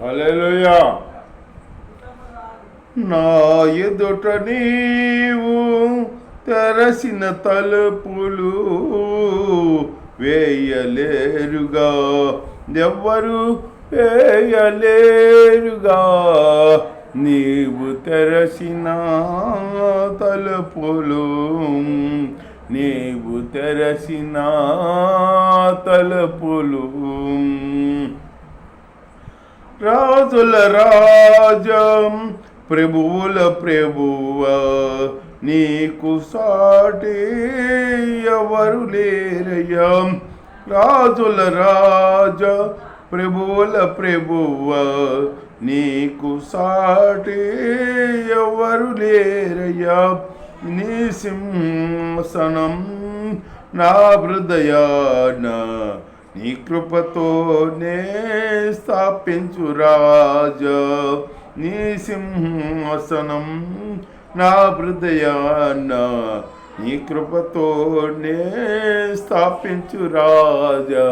హల్లెలూయా. నా ఎదుట నీవు తెరసిన తలుపులు వేయలేరుగా, ఎవ్వరు వేయలేరుగా. నీవు తెరసిన తలుపులు, నీవు తెరసిన తలుపులు. రాజుల రాజం, ప్రభువుల ప్రభువా, నీకు సాటి ఎవరు లేరయ్యా. రాజుల రాజ, ప్రభువుల ప్రభువా, నీకు సాటి ఎవరు లేరయ్యా. నీ సింహాసనం నా హృదయాన నీ కృపతోనే స్థాపించు రాజా. నీ సింహాసనం నా హృదయాన నీ కృపతోనే స్థాపించు రాజా.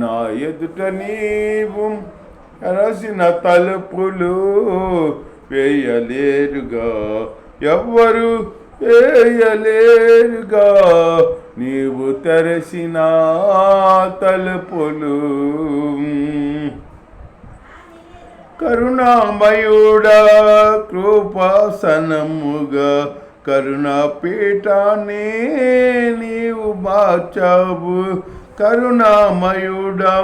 నా ఎదుట నీవు తెరసిన తలుపులు వేయలేరుగా, ఎవ్వరు వేయలేరుగా. నీవు తెరసిన తలుపులు. కరుణామయుడా, కృపాసనముగా కరుణాపీఠాన్ని నీవు మార్చావు. కరుణామయుడా,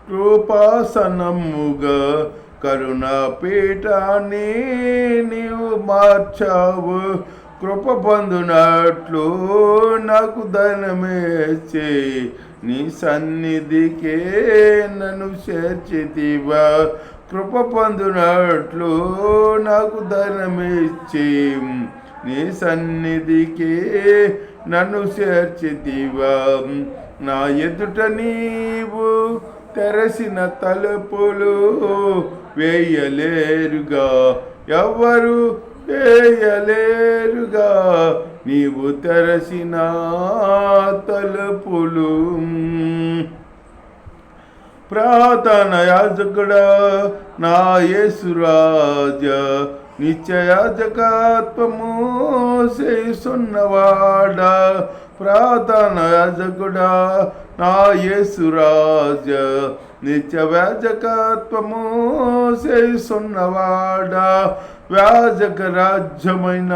కృపాసనముగా కరుణాపీఠాన్ని నీవు మార్చావు. కృప పొందునట్లు నాకు ధనమేసి నీ సన్నిధికే నన్ను చేర్చితివా. కృప పొందునట్లు నాకు ధనమిచ్చి నీ సన్నిధికే నన్ను చేర్చితివా. నా ఎదుట నీవు తెరసిన తలుపులు వేయలేరుగా, ఎవ్వరు వేయలేరుగా. నీవు తెరసిన తలుపులు. ప్రార్థన యాజకుడా, నా యేసు రాజా, నిత్యయాజకత్వము చేయుచున్నవాడా. ప్రార్థన యాజకుడా, నా యేసు రాజా, నిత్యయాజకత్వము చేయుచున్నవాడా. యాజక రాజ్యమైన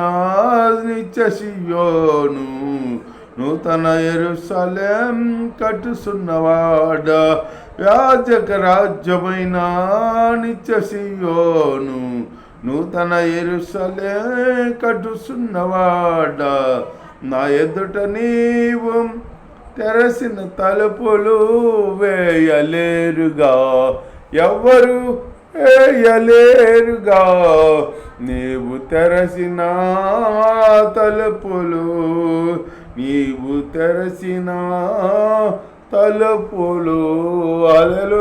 నిత్య సియోను నూతన యెరూషలేం కట్టుచున్నవాడా. యాజక రాజ్యమైన నిత్య సియోను నూతన యెరూషలేం కట్టుచున్నవాడా. నా ఎదుట నీవు తెరసిన తలుపులు వేయలేరుగా, ఎవ్వరు వేయలేరుగా. నీవు తెరసిన తలుపులు, నీవు తెరసిన తలుపులు. హల్లెలూయా.